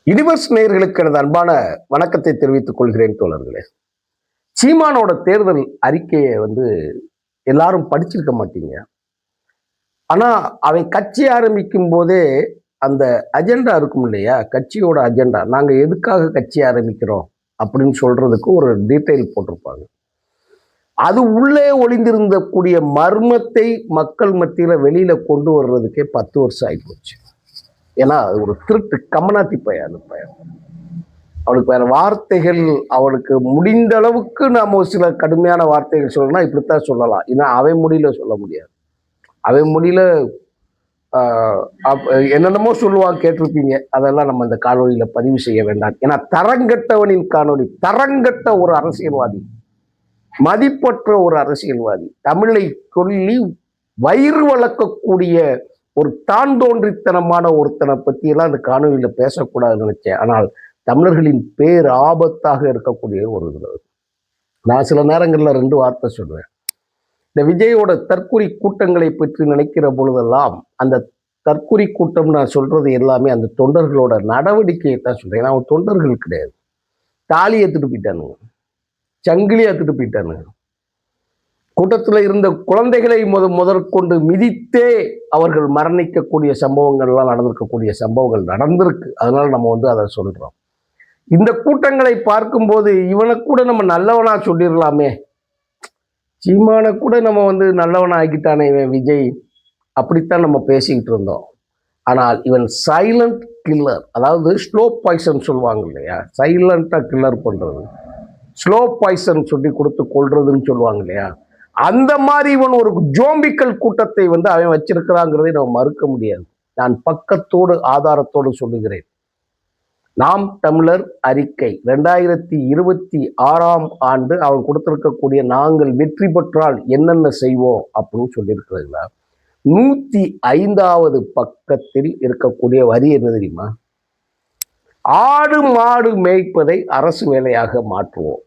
Universe நேயர்களுக்கு எனது அன்பான வணக்கத்தை தெரிவித்துக் கொள்கிறேன் தோழர்களே. சீமானோட தேர்தல் அறிக்கையை எல்லாரும் படிச்சிருக்க மாட்டீங்க. ஆனா அவன் கட்சி ஆரம்பிக்கும் போதே அந்த அஜெண்டா இருக்கும் இல்லையா, கட்சியோட அஜெண்டா, நாங்க எதுக்காக கட்சி ஆரம்பிக்கிறோம் அப்படின்னு சொல்றதுக்கு ஒரு டீட்டெயில் போட்டிருப்பாங்க. அது உள்ளே ஒளிந்திருந்த கூடிய மர்மத்தை மக்கள் மத்தியில வெளியில கொண்டு வர்றதுக்கே 10 வருஷம் ஆயிப்போச்சு. ஏன்னா அது ஒரு திருட்டு கமனாத்தி பையன். அவனுக்கு வேற வார்த்தைகள், அவனுக்கு முடிந்த அளவுக்கு நாம சில கடுமையான வார்த்தைகள் சொல்லணும்னா இப்படித்தான் சொல்லலாம். ஏன்னா அவன் மொழியில சொல்ல முடியாது. அவன் மொழியில என்னென்னமோ சொல்லுவான், கேட்டிருப்பீங்க. அதெல்லாம் நம்ம இந்த காணொலியில பதிவு செய்ய வேண்டாம். ஏன்னா தரங்கட்டவனின் காணொலி, தரங்கட்ட ஒரு அரசியல்வாதி, மதிப்பற்ற ஒரு அரசியல்வாதி, தமிழை சொல்லி வயிறு வளர்க்கக்கூடிய ஒரு தான் தோன்றித்தனமான ஒருத்தனை பத்தி எல்லாம் இந்த காணொலியில பேசக்கூடாதுன்னு நினைச்சேன். ஆனால் தமிழர்களின் பேர் ஆபத்தாக இருக்கக்கூடிய ஒரு நான் சில நேரங்களில் 2 வார்த்தை சொல்றேன். இந்த விஜயோட தற்குறி கூட்டங்களை பற்றி நினைக்கிற பொழுதெல்லாம் அந்த தற்குறி கூட்டம் நான் சொல்றது எல்லாமே அந்த தொண்டர்களோட நடவடிக்கையை தான் சொல்றேன். ஏன்னா அவன் தொண்டர்கள் கிடையாது. தாலி ஏத்துட்டு போயிட்டானுங்க, சங்கிலி ஏத்துட்டு போயிட்டானுங்க. கூட்டத்தில் இருந்த குழந்தைகளை முதற்கொண்டு மிதித்தே அவர்கள் மரணிக்கக்கூடிய சம்பவங்கள்லாம் நடந்திருக்கக்கூடிய சம்பவங்கள் நடந்திருக்கு. அதனால நம்ம அதை சொல்றோம். இந்த கூட்டங்களை பார்க்கும்போது இவனை கூட நம்ம நல்லவனா சொல்லிடலாமே, சீமானை கூட நம்ம நல்லவனா ஆக்கிட்டானே இவன் விஜய், அப்படித்தான் நம்ம பேசிக்கிட்டு இருந்தோம். ஆனால் இவன் சைலண்ட் கில்லர், அதாவது ஸ்லோ பாய்சன் சொல்லுவாங்க இல்லையா, சைலண்டா கில்லர் பண்றது, ஸ்லோ பாய்சன் சொல்லி கொடுத்து கொள்றதுன்னு சொல்லுவாங்க இல்லையா, அந்த மாதிரி இவன் ஒரு ஜோம்பிக்கல் கூட்டத்தை அவன் வச்சிருக்கிறாங்கிறதை நம்ம மறுக்க முடியாது. நான் பக்கத்தோடு ஆதாரத்தோடு சொல்லுகிறேன். நாம் தமிழர் அறிக்கை 2026 ஆண்டு அவன் கொடுத்திருக்கக்கூடிய நாங்கள் வெற்றி பெற்றால் என்னென்ன செய்வோம் அப்படின்னு சொல்லியிருக்கிறதுல 105வது பக்கத்தில் இருக்கக்கூடிய வரி என்ன தெரியுமா? ஆடு மாடு மேய்ப்பதை அரசு வேலையாக மாற்றுவோம்.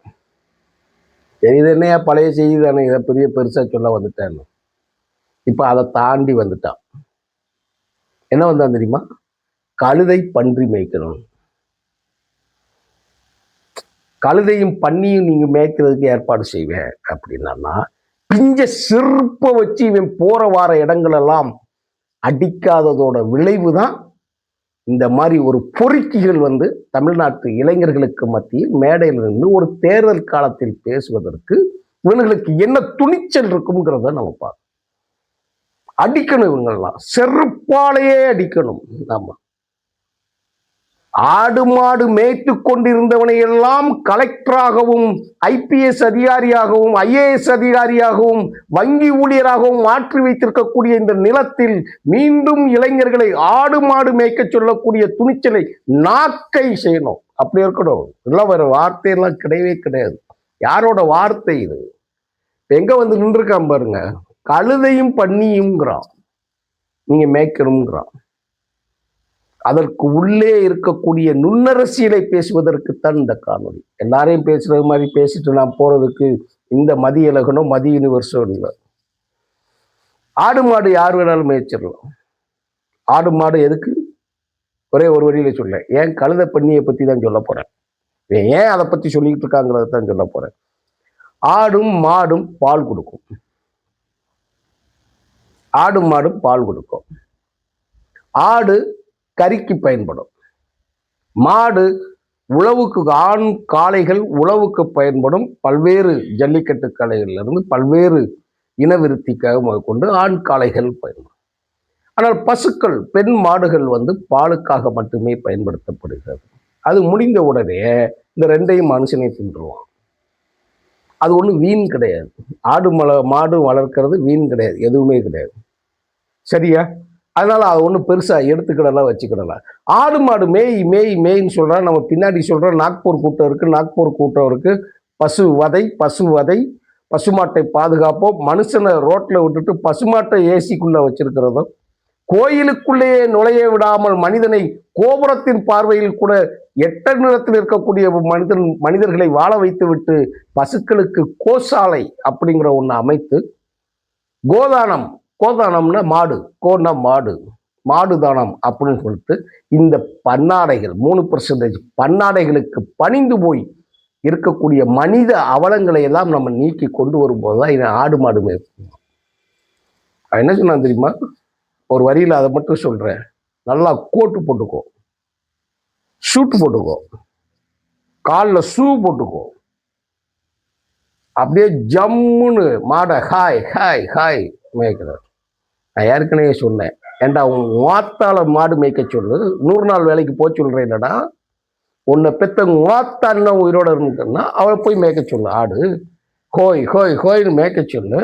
இது என்னையா பழைய செய்தி தானே, இதை பெருசா சொல்ல வந்துட்டேன்னு. இப்ப அதை தாண்டி வந்துட்டான். என்ன வந்தான் தெரியுமா? கழுதை பன்றி மேய்க்கணும். கழுதையும் பன்னியும் நீங்க மேய்க்கிறதுக்கு ஏற்பாடு செய்வேன் அப்படின்னா, பிஞ்ச செருப்பை வச்சு இவன் போற வார இடங்கள் எல்லாம் அடிக்காததோட விளைவு தான் இந்த மாதிரி ஒரு பொறுக்கிகள் தமிழ்நாட்டு இளைஞர்களுக்கு மத்தியில் மேடையில் இருந்து ஒரு தேர்தல் காலத்தில் பேசுவதற்கு இவங்களுக்கு என்ன துணிச்சல் இருக்குங்கிறத நம்ம பார்க்கணும். அடிக்கணும், இவங்கெல்லாம் செருப்பாலேயே அடிக்கணும். நாம ஆடு மாடு மேய்த்து கொண்டிருந்தவனை எல்லாம் கலெக்டராகவும் ஐபிஎஸ் அதிகாரியாகவும் ஐஏஎஸ் அதிகாரியாகவும் வங்கி ஊழியராகவும் மாற்றி வைத்திருக்கக்கூடிய இந்த நிலத்தில் மீண்டும் இளைஞர்களை ஆடு மாடு மேய்க்க சொல்லக்கூடிய துணிச்சலை நாக்கை செய்யணும். அப்படி இருக்கணும். இதெல்லாம் வேற வார்த்தையெல்லாம் கிடையவே கிடையாது. யாரோட வார்த்தை இது? எங்க நின்றுருக்கான் பாருங்க, கழுதையும் பன்னியும்ங்கிறான், நீங்க மேய்க்கணும்ங்கிறான். அதற்கு உள்ளே இருக்கக்கூடிய நுண்ணரசியலை பேசுவதற்குத்தான் இந்த காணொலி. எல்லாரையும் பேசுறது மாதிரி பேசிட்டு நான் போறதுக்கு இந்த மதிய இலகனோ மதிய யூனிவர்ஸோ இல்லை. ஆடு மாடு யார் வேணாலும் மேய்ச்சிடலாம். ஆடு மாடு எதுக்கு? ஒரே ஒரு வழியில சொல்ல, ஏன் கழுதை பன்னியை பத்தி தான் சொல்ல போறேன். ஏன் அதை பத்தி சொல்லிக்கிட்டு இருக்காங்கிறத தான் சொல்ல போறேன். ஆடும் மாடும் பால் கொடுக்கும். ஆடும் மாடும் பால் கொடுக்கும். ஆடு கறிக்கு பயன்படும். மாடு உழவுக்கு, ஆண் காளைகள் உழவுக்கு பயன்படும். பல்வேறு ஜல்லிக்கட்டு காளைகளிலிருந்து பல்வேறு இனவிருத்திக்காக கொண்டு ஆண் காளைகள் பயன்படும். ஆனால் பசுக்கள், பெண் மாடுகள் பாலுக்காக மட்டுமே பயன்படுத்தப்படுகிறது. அது முடிந்த உடனே இந்த 2ஐயும் மனுஷனை தின்றுவான். அது ஒன்றும் வீண் கிடையாது. மாடு வளர்க்கிறது வீண் கிடையாது, எதுவுமே கிடையாது. சரியா? அதனால அதை ஒன்றும் பெருசா எடுத்துக்கிடலாம், வச்சுக்கிடலாம். ஆடு மாடு மேய்ன்னு சொல்றா. நம்ம பின்னாடி சொல்றோம் நாக்பூர் கூட்டம் இருக்கு, நாக்பூர் கூட்டம் இருக்கு. பசுவதை, பசுமாட்டை பாதுகாப்போம். மனுஷனை ரோட்ல விட்டுட்டு பசுமாட்டை ஏசிக்குள்ள வச்சிருக்கிறதும், கோயிலுக்குள்ளேயே நுழைய விடாமல் மனிதனை கோபுரத்தின் பார்வையில் கூட எட்ட நிலத்தில் இருக்கக்கூடிய மனிதர்களை வாழ வைத்து விட்டு பசுக்களுக்கு கோசாலை அப்படிங்கிற ஒன்று அமைத்து, கோதானம்னா மாடு, கோனா மாடு, மாடு தானம் அப்படின்னு சொல்லிட்டு இந்த பன்னாடைகள் 3% பன்னாடைகளுக்கு பணிந்து போய் இருக்கக்கூடிய மனித அவலங்களை எல்லாம் நம்ம நீக்கி கொண்டு வரும்போது தான் இவன் ஆடு மாடு மேய்க்கும். என்ன சொன்னா தெரியுமா? ஒரு வரியில் அதை மட்டும் சொல்றேன். நல்லா கோட்டு போட்டுக்கோ, ஷூட் போட்டுக்கோ, காலில் ஷூ போட்டுக்கோ, அப்படியே ஜம்முன்னு மாடை ஹாய் ஹாய் ஹாய் மேய்க்கிறார். நான் ஏற்கனவே சொன்னேன், ஏண்டா உன் வாத்தால மாடு மேய்க்க சொல்லு, 100 நாள் வேலைக்கு போய் சொல்றேன். இல்லடா உன்னை பெத்த வாத்தான உயிரோட இருந்துன்னா அவளை போய் மேய்க்க சொல்லு. ஆடு ஹோய் ஹோய் ஹோய்னு மேய்க்க சொல்லு.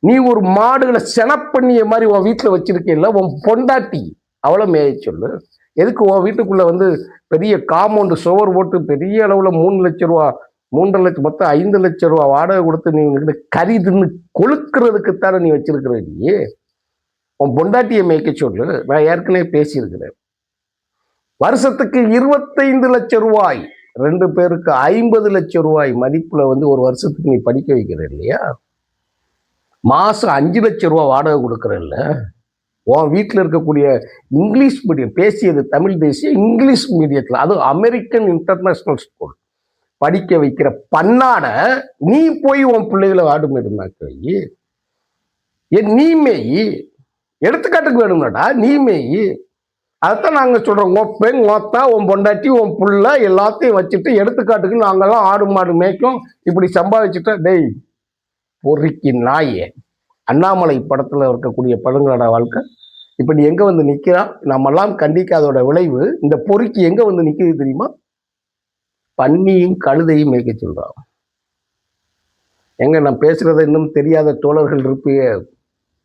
நீ ஒரு மாடுகளை செனப்பண்ணிய மாதிரி உன் வீட்டில் வச்சிருக்கல, உன் பொண்டாட்டி அவளை மேய சொல்லு. எதுக்கு உன் வீட்டுக்குள்ள வந்து பெரிய காம்பவுண்டு சுவர் போட்டு பெரிய அளவில் 3 லட்சம் ரூபா 3.5 லட்சம் மொத்தம் 5 லட்சம் ரூபா வாடகை கொடுத்து நீ கறி தின்னு கொழுக்கிறதுக்குத்தானே நீ வச்சிருக்கிற. நீ உன் பொண்டாட்டியை மேய்க்க சொல்லு. நான் ஏற்கனவே பேசியிருக்கிறேன். வருஷத்துக்கு 25 லட்சம் ரூபாய், 2 பேருக்கு 50 லட்சம் ரூபாய் மதிப்புல வந்து ஒரு வருஷத்துக்கு நீ படிக்க வைக்கிற இல்லையா? மாசம் 5 லட்சம் ரூபாய் வாடகை கொடுக்குற இல்ல? உன் வீட்டில் இருக்கக்கூடிய இங்கிலீஷ் மீடியம், பேசியது தமிழ் தேசிய இங்கிலீஷ் மீடியத்தில், அதுவும் அமெரிக்கன் இன்டர்நேஷனல் ஸ்கூல் படிக்க வைக்கிற பன்னாட நீ போய் உன் பிள்ளைகளை ஆடு மேய்க்க வை. நீ மேயி, எடுத்துக்காட்டுக்கு வேணும்னாடா நீ மேயி. அதைத்தான் நாங்கள் சொல்கிறோம். உன் பெண் ஓத்தா உன் பொண்டாட்டி உன் புள்ள எல்லாத்தையும் வச்சுட்டு எடுத்துக்காட்டுக்கு நாங்கள்லாம் ஆடு மாடு மேய்க்கும் இப்படி சம்பாதிச்சுட்டா. டேய் பொறிக்கு நாயே, அண்ணாமலை படத்தில் இருக்கக்கூடிய பழங்களோட வாழ்க்கை இப்போ நீ எங்கே வந்து நிற்கிறான்? நம்மெல்லாம் கண்டிக்காதோட விளைவு இந்த பொறிக்கு எங்கே வந்து நிற்கிது தெரியுமா? பன்னியும் கழுதையும் மேய்க்க சொல்கிறான். எங்க நான் பேசுகிறத இன்னும் தெரியாத தோழர்கள் இருப்பீங்க.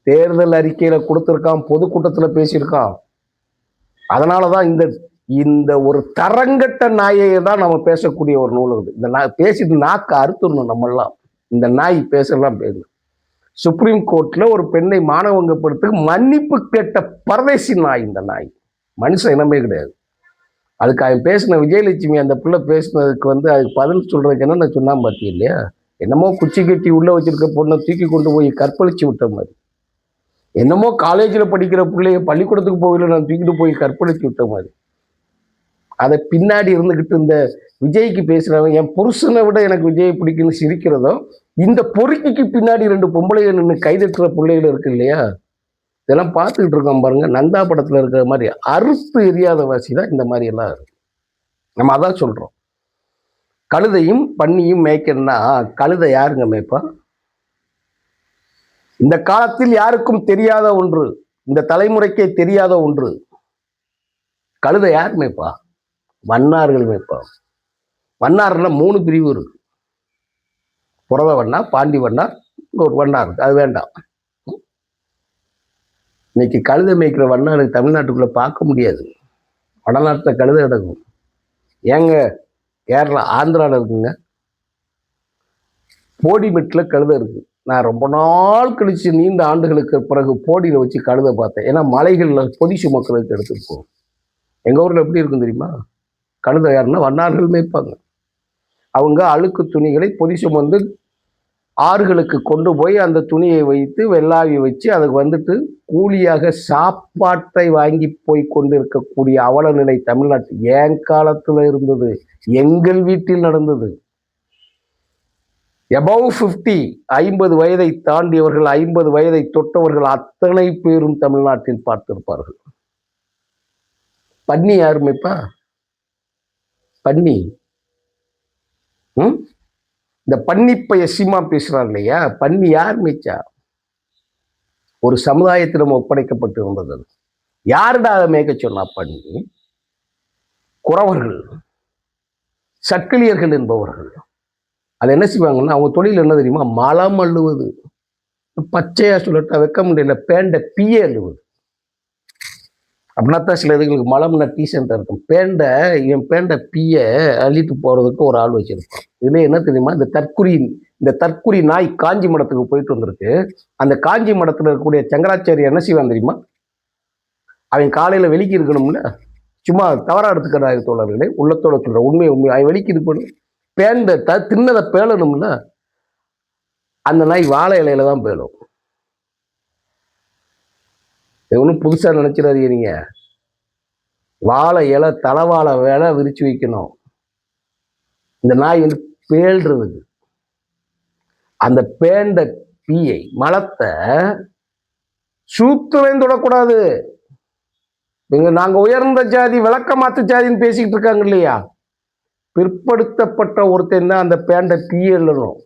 தேர்தல் அறிக்கையில் கொடுத்துருக்கான், பொதுக்கூட்டத்தில் பேசியிருக்கான். அதனால தான் இந்த ஒரு தரங்கட்ட நாயை தான் நம்ம பேசக்கூடிய ஒரு நூல் இருக்குது. இந்த நாய் பேசிட்டு நாக்கு அறுத்துடணும். நம்மெல்லாம் இந்த நாய் பேசலாம் பேசணும். சுப்ரீம் கோர்ட்டில் ஒரு பெண்ணை மானவங்கப்படுத்த மன்னிப்பு கேட்ட பரதேசி நாய் இந்த நாய். மனுஷன் இனமே கிடையாது. அதுக்கு அவன் பேசின விஜயலட்சுமி அந்த பிள்ளை பேசினதுக்கு வந்து அதுக்கு பதில் சொல்றதுக்கு என்ன நான் சொன்னா பார்த்தி இல்லையா? என்னமோ குச்சி கட்டி உள்ள வச்சிருக்க பொண்ணை தூக்கி கொண்டு போய் கற்பழிச்சு விட்ட மாதிரி, என்னமோ காலேஜில் படிக்கிற பிள்ளைய பள்ளிக்கூடத்துக்கு போகல நான் தூக்கிட்டு போய் கற்பழிச்சு விட்ட மாதிரி. அதை பின்னாடி இருந்துக்கிட்டு இந்த விஜய்க்கு பேசுறவன் என் புருஷனை விட எனக்கு விஜய் பிடிக்குன்னு சிரிக்கிறதோ, இந்த பொறுக்கிக்கு பின்னாடி 2 பொம்பளைகள் நின்று கைதட்டுற பிள்ளைகள் இருக்கு இல்லையா? இதெல்லாம் பார்த்துக்கிட்டு இருக்கோம் பாருங்க. நந்தா படத்தில் இருக்கிற மாதிரி அறுத்து எரியாத வாசி தான் இந்த மாதிரி எல்லாம் இருக்கு. நம்ம அதான் சொல்றோம். கழுதையும் பன்னியும் மேய்க்கணும்னா கழுதை யாருங்க மேய்ப்பா? இந்த காலத்தில் யாருக்கும் தெரியாத ஒன்று, இந்த தலைமுறைக்கே தெரியாத ஒன்று. கழுதை யார் மேய்ப்பா? வண்ணார்கள் மேய்ப்பா. வண்ணார்ல 3 பிரிவு இருக்கு. புறவ வண்ணா, பாண்டி வண்ணார், ஒரு வண்ணார் இருக்கு. அது வேண்டாம். இன்னைக்கு கழுதை மேய்க்கிற வண்ணாரு தமிழ்நாட்டுக்குள்ள பார்க்க முடியாது. வடநாட்டில் கழுதை கிடக்கும். ஏங்க கேரளா ஆந்திராவில் இருக்குங்க, போடிமெட்டில் கழுதை இருக்கு. நான் ரொம்ப நாள் கழிச்சு நீண்ட ஆண்டுகளுக்கு பிறகு போடியில் வச்சு கழுதை பார்த்தேன். ஏன்னா மலைகளில் பொதி சுமக்கிறதுக்கு எடுத்துட்டு போகும். எங்கள் ஊரில் எப்படி இருக்கும் தெரியுமா? கழுதை யாருன்னா வண்ணார்கள் மேய்ப்பாங்க. அவங்க அழுக்கு துணிகளை பொதி சுமந்து ஆறுகளுக்கு கொண்டு போய் அந்த துணியை வைத்து வெள்ளாவி வச்சு அதுக்கு வந்துட்டு கூலியாக சாப்பாட்டை வாங்கி போய் கொண்டு இருக்கக்கூடிய அவல நிலை தமிழ்நாட்டில் என் காலத்தில் இருந்தது. எங்கள் வீட்டில் நடந்தது. எபவ் 50 வயதை தாண்டியவர்கள், 50 வயதை தொட்டவர்கள் அத்தனை பேரும் தமிழ்நாட்டில் பார்த்திருப்பார்கள். பன்னி யார் மேய்ப்பா? பன்னி இந்த பன்னிப்பைய சீமா பேசுறான் இல்லையா? பன்னி யார் மேய்ச்சா? ஒரு சமுதாயத்திடம் ஒப்படைக்கப்பட்டு இருந்தது. யாருடா அதை மேய்க்க சொன்னா? பன்னி. குறவர்கள், சக்கிலியர்கள் என்பவர்கள். அது என்ன செய்வாங்கன்னா அவங்க தொழில் என்ன தெரியுமா? மலம் அள்ளுவது. பச்சையா சொல்லட்டா வைக்க முடியல, பேண்ட பிய அள்ளுவது. அப்படின்னா தான் சில இதுகளுக்கு மலம்னா டீசெண்டாக இருக்கும். என் பேண்ட பிய அள்ளிட்டு போகிறதுக்கு ஒரு ஆள் வச்சிருப்பான். இதுல என்ன தெரியுமா? இந்த தற்குறி நாய் காஞ்சி மடத்துக்கு போயிட்டு வந்திருக்கு. அந்த காஞ்சி மடத்தில் இருக்கக்கூடிய சங்கராச்சாரி என்ன செய்வான் தெரியுமா? அவன் காலையில் வெளிக்கு இருக்கணும்ல, சும்மா தவறா எடுத்துக்கிறாங்க தோழர்களே, உள்ளத்தோட சொல்ற உண்மை அவன் வெளிக்கு இருக்கணும். பேண்ட தின்னதை பேளணும்ல, அந்த நாய் வாழை இலையில தான் பேளும். இது ஒன்றும் புதுசா நினைச்சிடாதீங்க நீங்க. வாழை இலை தலைவாழை வேலை விரிச்சு வைக்கணும். இந்த நாய் வந்து பேழ்றது. அந்த பேண்ட பீயை மலத்தை சூத்துரையும் தொடக்கூடாது. நாங்க உயர்ந்த ஜாதி விளக்க மாத்து ஜாதின்னு பேசிக்கிட்டு இருக்காங்க இல்லையா, பிற்படுத்தப்பட்ட ஒருத்தன் தான் அந்த பேண்ட பீயலும்.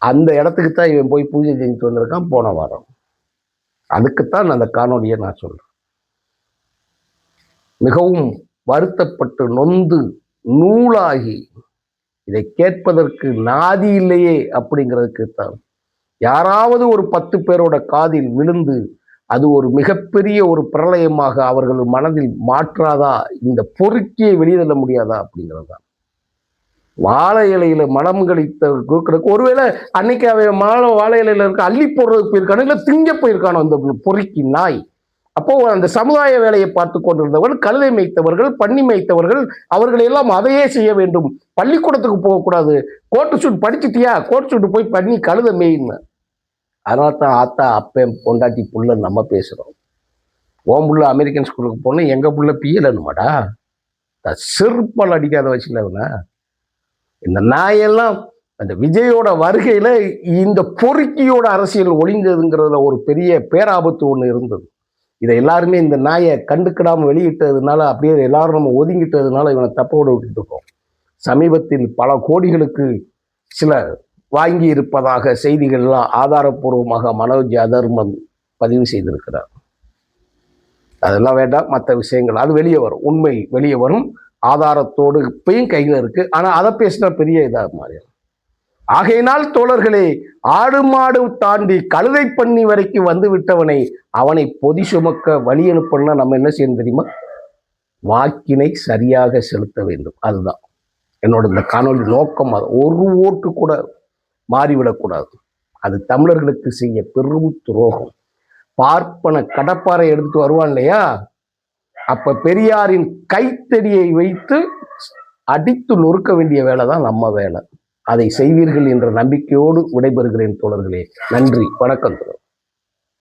அந்த இடத்துக்கு தான் இவன் போய் பூஜை செஞ்சுட்டு வந்திருக்கான் போன வாரம். அதுக்குத்தான் அந்த காணொலியை நான் சொல்றேன். மிகவும் வருத்தப்பட்டு நொந்து நூலாகி இதை கேட்பதற்கு நாதி இல்லையே அப்படிங்கிறதுக்கு தான் யாராவது ஒரு 10 பேரோட காதில் விழுந்து அது ஒரு மிகப்பெரிய ஒரு பிரளயமாக அவர்கள் மனதில் மாற்றாதா, இந்த பொறுக்கியை வெளியிட முடியாதா அப்படிங்கிறது தான். வாழை இலையில மனம் கழித்த ஒருவேளை அன்னைக்கு அவன் வாழை இலையில இருக்க அள்ளி போடுறதுக்கு போயிருக்கானோ இல்லை திங்க போயிருக்கானோ அந்த பொறுக்கி நாய். அப்போ அந்த சமுதாய வேலையை பார்த்து கொண்டிருந்தவர்கள், கழுதை மேய்த்தவர்கள், பன்னி மேய்த்தவர்கள், அவர்கள் எல்லாம் அதையே செய்ய வேண்டும். பள்ளிக்கூடத்துக்கு போகக்கூடாது, கோட்டு சூட் படிச்சுட்டியா, கோட்டு சூட்டு போய் பண்ணி கழுதை மேயின்னு. அதனால தான் ஆத்தா அப்பன் பொண்டாட்டி புள்ள நம்ம பேசுறோம். ஓம் புள்ள அமெரிக்கன் ஸ்கூலுக்கு போனோம், எங்க புள்ள பியலனுமாடா, செருப்பால் அடிக்காத வச்சுக்கலவனா. இந்த நாயெல்லாம் அந்த விஜயோட வருகையில இந்த பொறுக்கியோட அரசியல் ஒளிந்ததுங்கிறதுல ஒரு பெரிய பேராபத்து ஒன்று இருந்தது. இதை எல்லாருமே இந்த நாயை கண்டுக்கிடாமல் வெளியிட்டதுனால அப்படியே எல்லாரும் நம்ம ஒதுங்கிட்டதுனால இவனை தப்போட விட்டுட்டு இருக்கோம். சமீபத்தில் பல கோடிகளுக்கு சில வாங்கி இருப்பதாக செய்திகள்லாம் ஆதாரப்பூர்வமாக மனோஜ் அதர்மன் பதிவு செய்திருக்கிறார். அதெல்லாம் வேண்டாம், மற்ற விஷயங்கள் அது வெளியே வரும், உண்மை வெளியே வரும், ஆதாரத்தோடு இப்பயும் கையில் இருக்கு. ஆனால் அதை பேசினா பெரிய இதாக மாறிடும். ஆகையினால் தோழர்களே, ஆடு மாடு தாண்டி கழுதை பண்ணி வரைக்கும் வந்து விட்டவனை அவனை பொதி சுமக்க வழி அனுப்பணும்னா நம்ம என்ன செய்யணும் தெரியுமா? வாக்கினை சரியாக செலுத்த வேண்டும். அதுதான் என்னோட இந்த காணொலி நோக்கம். அது ஒரு ஓட்டு கூட மாறிவிடக்கூடாது. அது தமிழர்களுக்கு செய்ய பெரும் துரோகம். பார்ப்பன கடப்பாறை எடுத்துட்டு வருவான் இல்லையா, அப்ப பெரியாரின் கைத்தடியை வைத்து அடித்து நொறுக்க வேண்டிய வேலை தான் நம்ம வேலை. அதை செய்வீர்கள் என்ற நம்பிக்கையோடு விடைபெறுகிறேன் தோழர்களே. நன்றி, வணக்கம்.